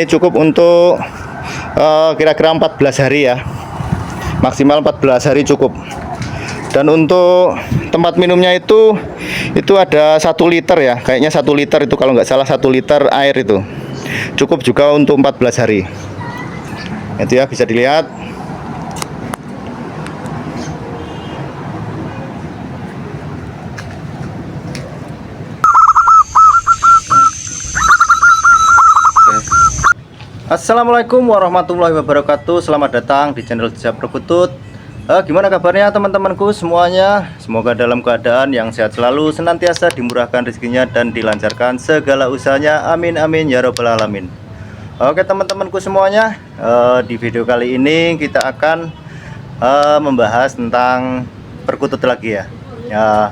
Ini cukup untuk kira-kira 14 hari ya, maksimal 14 hari cukup. Dan untuk tempat minumnya itu ada 1 liter ya, kayaknya 1 liter itu, kalau nggak salah 1 liter air itu cukup juga untuk 14 hari. Itu ya, bisa dilihat. Assalamualaikum warahmatullahi wabarakatuh. Selamat datang di channel Jejak Perkutut. Gimana kabarnya teman-temanku semuanya? Semoga dalam keadaan yang sehat selalu, senantiasa dimurahkan rezekinya dan dilancarkan segala usahanya. Amin amin ya robbal alamin. Oke teman-temanku semuanya, di video kali ini kita akan membahas tentang perkutut lagi ya.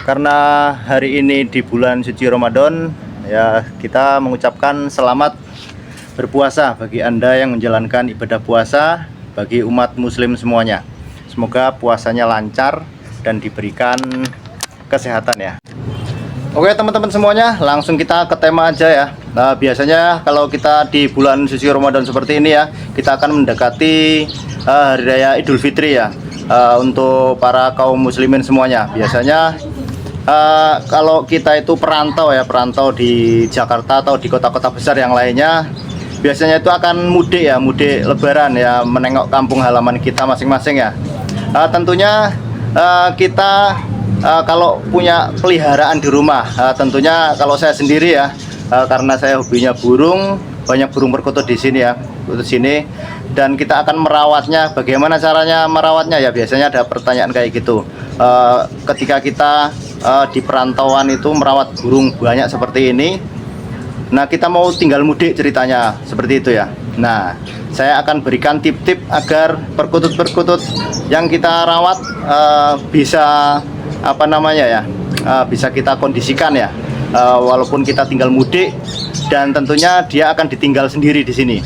Karena hari ini di bulan suci Ramadan ya, kita mengucapkan selamat berpuasa bagi Anda yang menjalankan ibadah puasa, bagi umat muslim semuanya. Semoga puasanya lancar dan diberikan kesehatan ya. Oke teman-teman semuanya, langsung kita ke tema aja ya. Nah, biasanya kalau kita di bulan suci Ramadan seperti ini ya, kita akan mendekati hari raya Idul Fitri ya. Untuk para kaum muslimin semuanya, biasanya kalau kita itu perantau ya, perantau di Jakarta atau di kota-kota besar yang lainnya, biasanya itu akan mudik ya, mudik lebaran ya, menengok kampung halaman kita masing-masing ya. Tentunya kita kalau punya peliharaan di rumah, tentunya kalau saya sendiri ya, karena saya hobinya burung, banyak burung perkutut di sini ya, di sini, dan kita akan merawatnya. Bagaimana caranya merawatnya ya? Biasanya ada pertanyaan kayak gitu. Ketika kita di perantauan itu merawat burung banyak seperti ini, nah kita mau tinggal mudik ceritanya seperti itu ya. Nah, saya akan berikan tip-tip agar perkutut-perkutut yang kita rawat bisa bisa kita kondisikan ya, walaupun kita tinggal mudik, dan tentunya dia akan ditinggal sendiri di sini.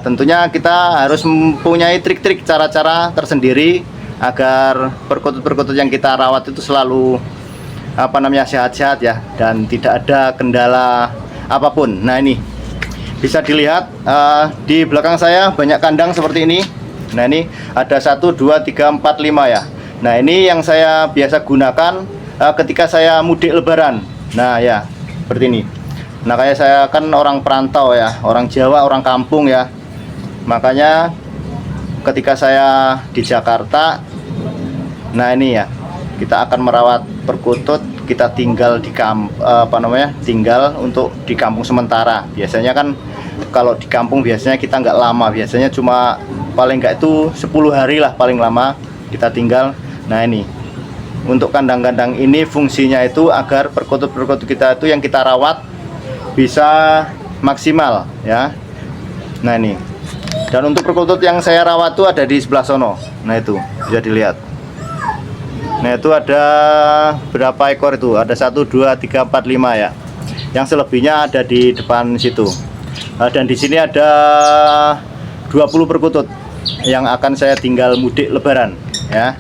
Tentunya kita harus mempunyai trik-trik, cara-cara tersendiri agar perkutut-perkutut yang kita rawat itu selalu sehat-sehat ya, dan tidak ada kendala apapun. Nah, ini bisa dilihat di belakang saya banyak kandang seperti ini. Nah, ini ada 1 2 3 4 5 ya. Nah, ini yang saya biasa gunakan ketika saya mudik lebaran. Nah ya, seperti ini. Nah, kayak saya kan orang perantau ya, orang Jawa, orang kampung ya. Makanya ketika saya di Jakarta, nah ini ya, kita akan merawat perkutut, kita tinggal di tinggal untuk di kampung sementara. Biasanya kan kalau di kampung biasanya kita nggak lama, biasanya cuma paling nggak itu 10 hari lah paling lama kita tinggal. Nah, ini untuk kandang-kandang ini fungsinya itu agar perkutut-perkutut kita itu yang kita rawat bisa maksimal ya. Nah, ini. Dan untuk perkutut yang saya rawat itu ada di sebelah sono. Nah, itu bisa dilihat. Nah, itu ada berapa ekor itu? Ada 1 2 3 4 5 ya. Yang selebihnya ada di depan situ. Dan di sini ada 20 perkutut yang akan saya tinggal mudik lebaran ya.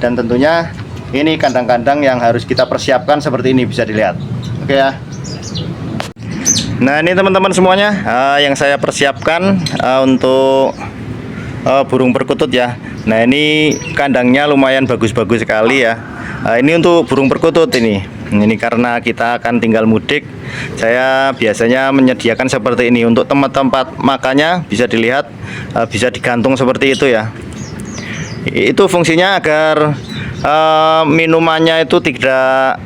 Dan tentunya ini kandang-kandang yang harus kita persiapkan seperti ini, bisa dilihat. Oke ya. Nah, ini teman-teman semuanya yang saya persiapkan untuk burung perkutut ya. Nah, ini kandangnya lumayan bagus-bagus sekali ya. Ini untuk burung perkutut ini. Ini karena kita akan tinggal mudik, saya biasanya menyediakan seperti ini. Untuk tempat-tempat makannya bisa dilihat, bisa digantung seperti itu ya. Itu fungsinya agar minumannya itu tidak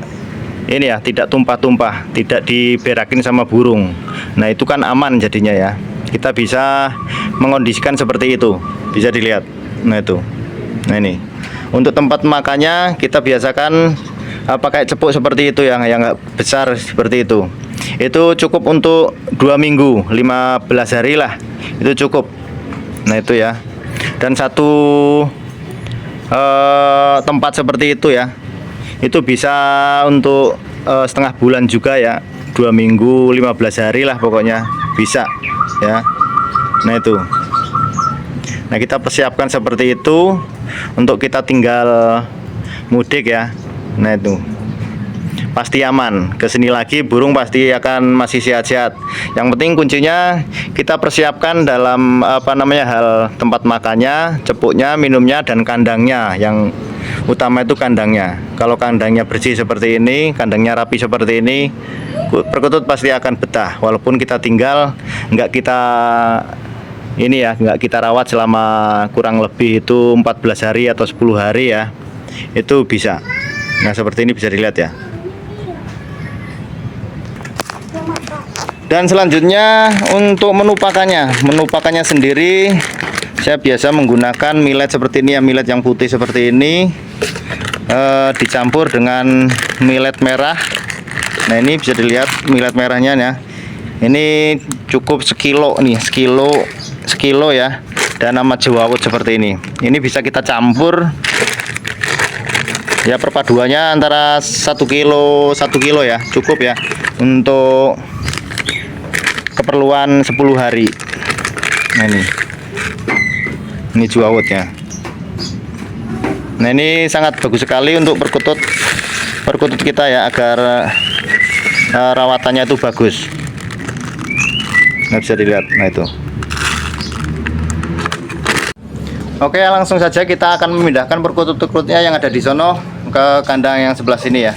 tidak tumpah-tumpah, tidak diberakin sama burung. Nah, itu kan aman jadinya ya. Kita bisa mengondisikan seperti itu, bisa dilihat. Nah, itu. Nah, ini untuk tempat makannya kita biasakan pakai cepuk seperti itu yang besar seperti itu. Itu cukup untuk 2 minggu 15 hari lah, itu cukup. Nah, itu ya. Dan satu tempat seperti itu ya, itu bisa untuk setengah bulan juga ya, 2 minggu 15 hari lah pokoknya bisa ya. Nah, itu. Nah, kita persiapkan seperti itu untuk kita tinggal mudik ya. Nah, itu pasti aman. Kesini lagi burung pasti akan masih sehat-sehat. Yang penting kuncinya kita persiapkan dalam hal tempat makannya, cepuknya, minumnya, dan kandangnya. Yang utama itu kandangnya. Kalau kandangnya bersih seperti ini, kandangnya rapi seperti ini, perkutut pasti akan betah. Walaupun kita tinggal nggak kita rawat selama kurang lebih itu 14 hari atau 10 hari ya, itu bisa. Nah seperti ini bisa dilihat ya. Dan selanjutnya untuk menu pakannya sendiri, saya biasa menggunakan millet seperti ini ya, millet yang putih seperti ini, dicampur dengan millet merah. Nah ini bisa dilihat millet merahnya ya. Ini cukup sekilo nih, sekilo ya. Dan sama jewawut seperti ini. Ini bisa kita campur. Ya perpaduannya antara 1 kilo ya, cukup ya untuk keperluan 10 hari. Nah ini jewawutnya. Nah ini sangat bagus sekali untuk perkutut kita ya, agar rawatannya itu bagus. Nah bisa dilihat, nah itu. Oke, langsung saja kita akan memindahkan perkutut-perkututnya yang ada di sono ke kandang yang sebelah sini ya.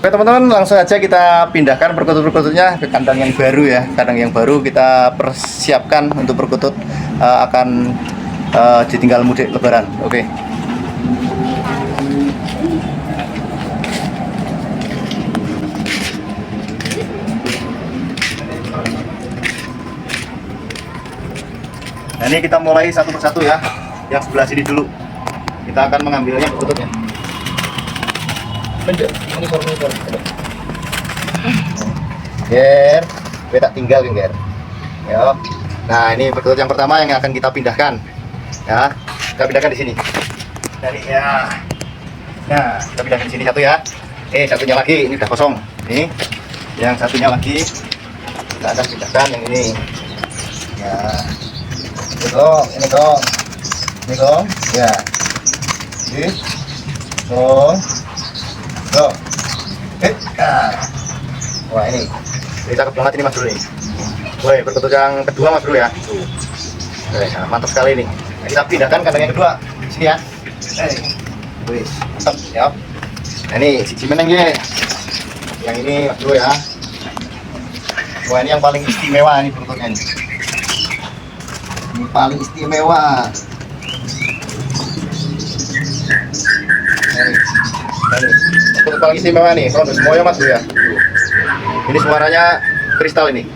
Oke teman-teman, langsung aja kita pindahkan perkutut-perkututnya ke kandang yang baru ya. Kandang yang baru kita persiapkan untuk perkutut akan ditinggal mudik lebaran. Oke. Nah ini kita mulai satu persatu ya. Yang sebelah sini dulu. Kita akan mengambilnya perkututnya. Ger, gue tak tinggal Ger. Ya. Nah ini perkutut yang pertama yang akan kita pindahkan. Ya, kita pindahkan di sini. Dari ya. Nah, kita pindahkan di sini satu ya. Satunya lagi, ini udah kosong. Ini, yang satunya lagi kita akan pindahkan yang ini. Ya, ini dong, ya. Ini, dong. Loh. Wah ini cakep banget ini Mas Bro nih. Woi, perkutut yang kedua Mas Bro ya. Nah, mantap sekali nih. Nah, kita pindahkan kandang yang kedua sini ya. Wih, mantap ya. Nah ini si Cimeneng ya. Yang ini Mas Bro ya. Wah ini yang paling istimewa nih perkututnya nih. Ini paling istimewa. Ini perkutut paling istimewa nih, kalau semuanya Mas Bro ya. Ini suaranya kristal ini.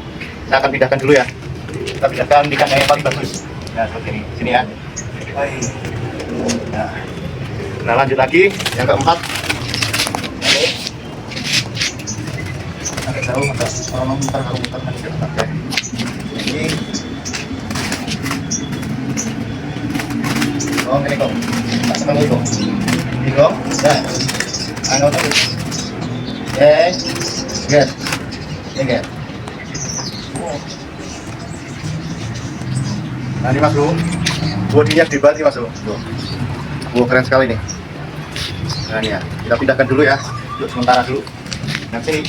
Kita akan pindahkan dulu ya. Kita pindahkan di kandang yang paling bagus. Nah seperti ini, sini ya. Nah lanjut lagi yang keempat. Ini agak jauh, kalau muter nanti cepat ya. Ini ini kok, tak senang itu. Ini kok, ya. Anggap tadi. Guys. Ini guys. Nah ini Mas Bro, bodinya gede banget Mas Bro. Wah keren sekali nih. Nah ini ya, kita pindahkan dulu ya, untuk sementara dulu. Nah sini.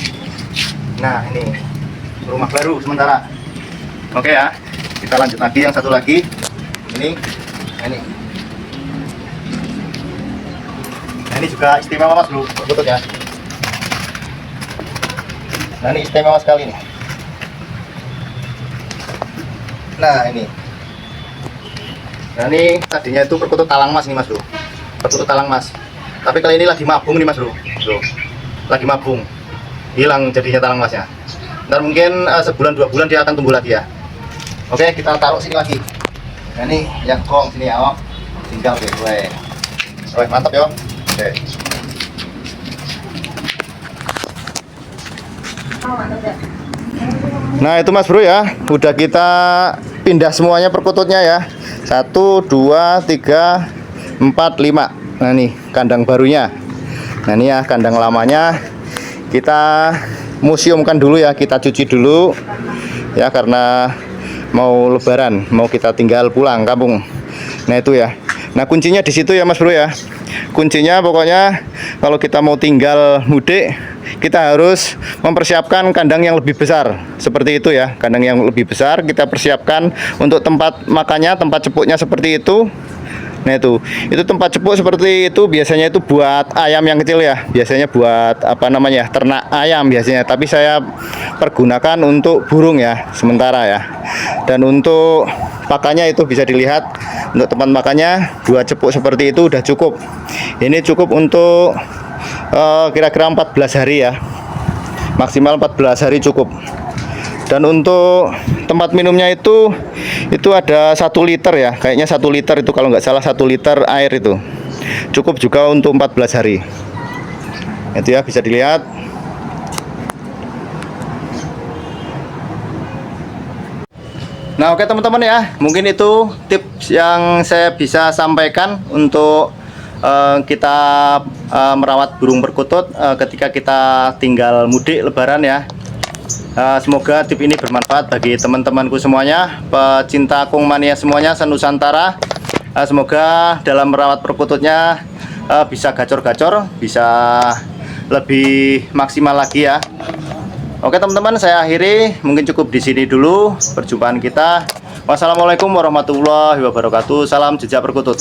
Nah ini rumah baru sementara. Oke ya, kita lanjut lagi yang satu lagi. Ini. Nah ini juga istimewa Mas Bro, perkututnya. Nah ini istimewa sekali nih. Nah ini tadinya itu perkutut talang mas nih Mas Bro. Perkutut talang mas. Tapi kali ini lagi mabung nih Mas Bro. Lagi mabung. Hilang jadinya talang masnya. Ntar mungkin sebulan 2 bulan dia akan tumbuh lagi ya. Oke, kita taruh sini lagi. Nah ini yang kong sini ya, Om. Tinggal deh, gue. Mantap ya. Oke. Nah itu Mas Bro ya, udah kita pindah semuanya perkututnya ya. 1, 2, 3, 4, 5. Nah nih kandang barunya. Nah ini ya kandang lamanya. Kita museumkan dulu ya, kita cuci dulu ya, karena mau lebaran, mau kita tinggal pulang kampung. Nah itu ya. Nah kuncinya di situ ya Mas Bro ya. Kuncinya pokoknya kalau kita mau tinggal mudik, kita harus mempersiapkan kandang yang lebih besar. Seperti itu ya, kandang yang lebih besar kita persiapkan untuk tempat makannya, tempat cepuknya seperti itu. Nah itu tempat cepuk seperti itu biasanya itu buat ayam yang kecil ya. Biasanya buat apa namanya, ternak ayam biasanya. Tapi saya pergunakan untuk burung ya, sementara ya. Dan untuk pakannya itu bisa dilihat, untuk tempat makannya buat cepuk seperti itu udah cukup. Ini cukup untuk kira-kira 14 hari ya, maksimal 14 hari cukup. Dan untuk tempat minumnya itu ada 1 liter ya, kayaknya 1 liter itu, kalau nggak salah 1 liter air itu cukup juga untuk 14 hari. Itu ya, bisa dilihat. Nah oke teman-teman ya, mungkin itu tips yang saya bisa sampaikan untuk kita merawat burung perkutut ketika kita tinggal mudik lebaran ya. Semoga tip ini bermanfaat bagi teman-temanku semuanya, pecinta kung mania semuanya se-Nusantara. Semoga dalam merawat perkututnya bisa gacor-gacor, bisa lebih maksimal lagi ya. Oke teman-teman, saya akhiri, mungkin cukup di sini dulu perjumpaan kita. Wassalamualaikum warahmatullahi wabarakatuh. Salam jejak perkutut.